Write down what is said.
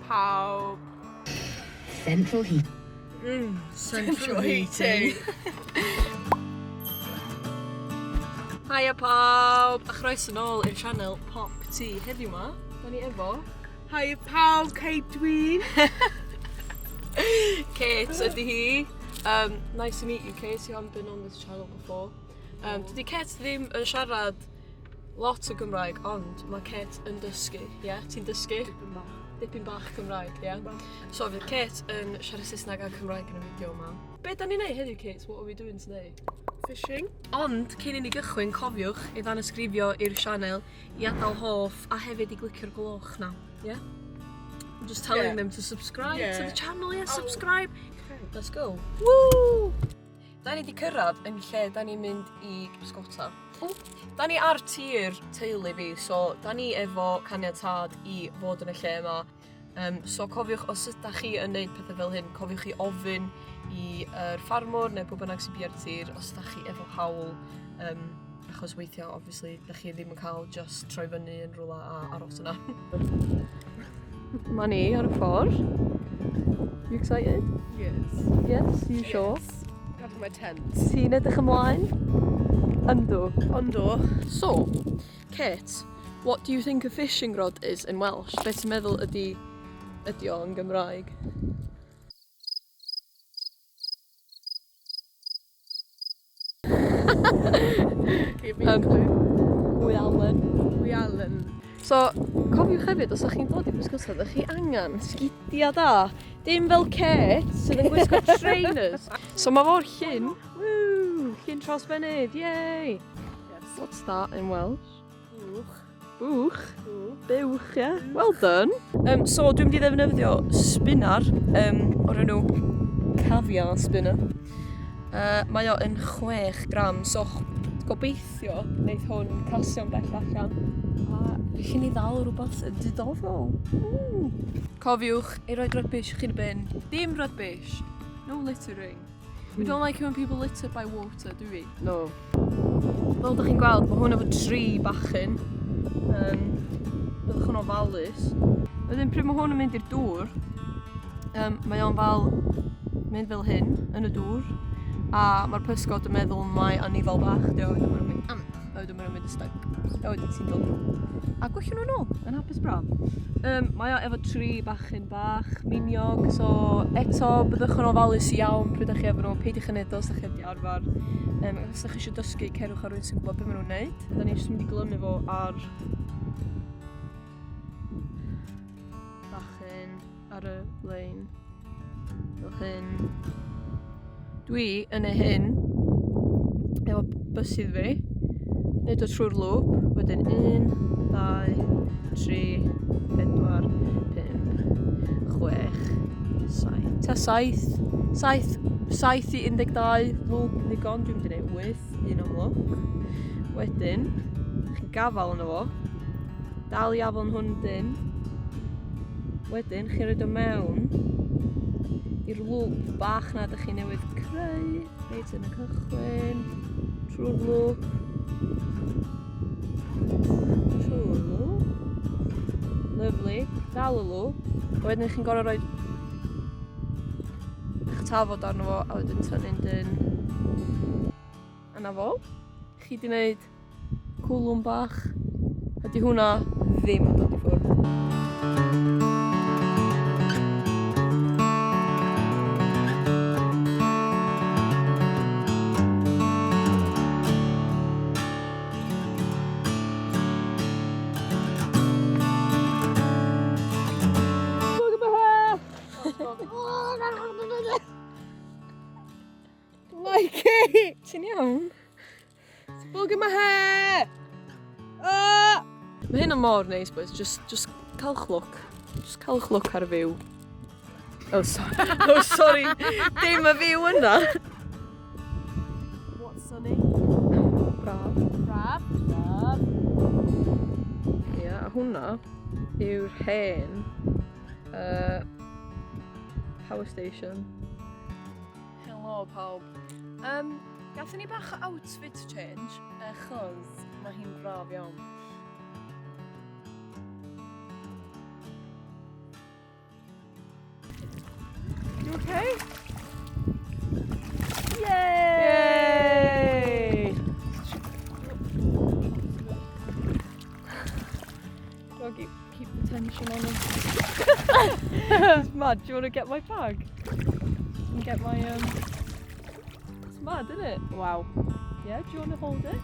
pawb. Central heat. Central heating. Hiya pawb, a chroeso nôl i'r sianel PopT. Heddiw ma, da ni efo Hiya pawb, Kate dwi'n. Kate ydy hi. Nice to meet you, Kate. You haven't been on this channel before. Dydy Kate ddim yn siarad lot o Gymraeg, ond mae Kate yn dysgu. Yeah? Ti'n dysgu? Dipyn bach Cymraeg, yeah? So fydd Kate yn siarad Saesneg a Cymraeg yn y fideo yma. Be da ni'n neud heddiw, Kate? What are we doing today? Fishing. Ond, cyn i ni gychwyn, cofiwch i Tanysgrifio i'r sianel, i adael hoff, a hefyd i glicio'r gloch na. Yeah? I'm just telling them to subscribe to the channel, subscribe. Let's go. Woo! Da ni di cyrraedd yn lle da ni'n mynd i Pystgota. Da ni ar tir teulu fi, so da ni efo caniatad i fod yn y lle yma. So cofiwch, os ydych chi yn neud pethau fel hyn, cofiwch chi ofyn i'r ffarmwr neu pwy bynnag sy'n bia'r tir os ydych chi efo hawl. Achos weithiau, obviously, ydych chi ddim yn cael just troi fyny yn rhywle a aros yna. Mae ni ar y ffordd. You excited? Yes. Yes, you sure? Having my tent. Ti'n edrych ymlaen? Yndw. Ondo. So, Kate, what do you think a fishing rod is in Welsh? Be ti'n meddwl ydy o yn Gymraeg? Give me a clue. Gwyliwch. So, cofiwch hefyd, os ydych chi'n dod i Pystgota, ydych chi angen sgidia da. Dim fel Kate, sydd yn gwisgo trainers. So mae fo'r llyn. Woo! Llyn Trawsfynydd, yay! Yes. What's that in Welsh? Bwch. Bwch? Bwch, yeah. Well done. So, dwi'n mynd i ddefnyddio spinner o'r enw caviar spinner. Mae o yn 6 gram, so gobeithio wneith hwn casio'n bell allan. A chi'n ei ddal rhywbeth yn diddorol. Cofiwch, ei roi rybys chi'n ben. Dim rybys. No littering. We don't like it when people litter by water, do we? No. Fel ydych chi'n gweld, mae hwn efo 3 bachyn. Byddwch yn ofalus. Wedyn, pryd mae hwn yn mynd i'r dŵr, mae o'n mynd fel hyn yn y dŵr. A mae'r pysgota yn meddwl mai anifal bach, wedyn mae'n mynd wedyn mae'n mynd y styc. A wedyn ti'n dod nhw. A gwellwn nhw'n ôl, yn hapus braf. Mae o efo 3 bachyn bach, miniog, so eto byddwch yn ofalus iawn pryd ydych chi efo nhw, peidiwch yn edo os ydych chi wedi arfer. Os ydych chi eisiau dysgu, cerwch ar rhywun sy'n gwybod beth maen nhw'n neud. Da ni jyst mynd i glymu fo ar bachyn, ar y lein, fel hyn. Dwi yn ei hyn, efo bysydd fi, neud o trwy'r lwp, wedyn 1, 2, 3, 4, 5, 6, 7. Ta 7 i 12 lwp yn ddigon, dwi'n mynd i neud 8, un am lwc. Wedyn, chi'n gafal yno fo, dal i afon hwn dyn. Wedyn, chi'n rhaid o mewn i'r lwp bach na ydych chi newydd creu, reit yn y cychwyn, trwy'r lwp, lyfli, dal y lwp, a wedyn chi'n gorau rhoi eich tafod arno fo, a wedyn tynnu'n dyn. A na fo, chi di wneud cwlwm bach, ydy hwnna ddim yn dod i ffwrdd. Like it! Ti'n iawn? Bwg yma he! Mae hyn yn mor neis, boys. Just cael chlwc. Just cael chlwc ar y fyw. Oh, sorry. Oh, sorry. Dim y fyw yna. What's sunny? Braf. Crab. Ie, a hwnna yw'r hen power station. Helo pawb. Gathen ni bach o outfit change achos mae hi'n braf iawn. Okay. Yay! Gotta keep the tension on him. It's mad. Do you want to get my bag? And get my It's mad, isn't it? Wow. Yeah, do you want to hold it?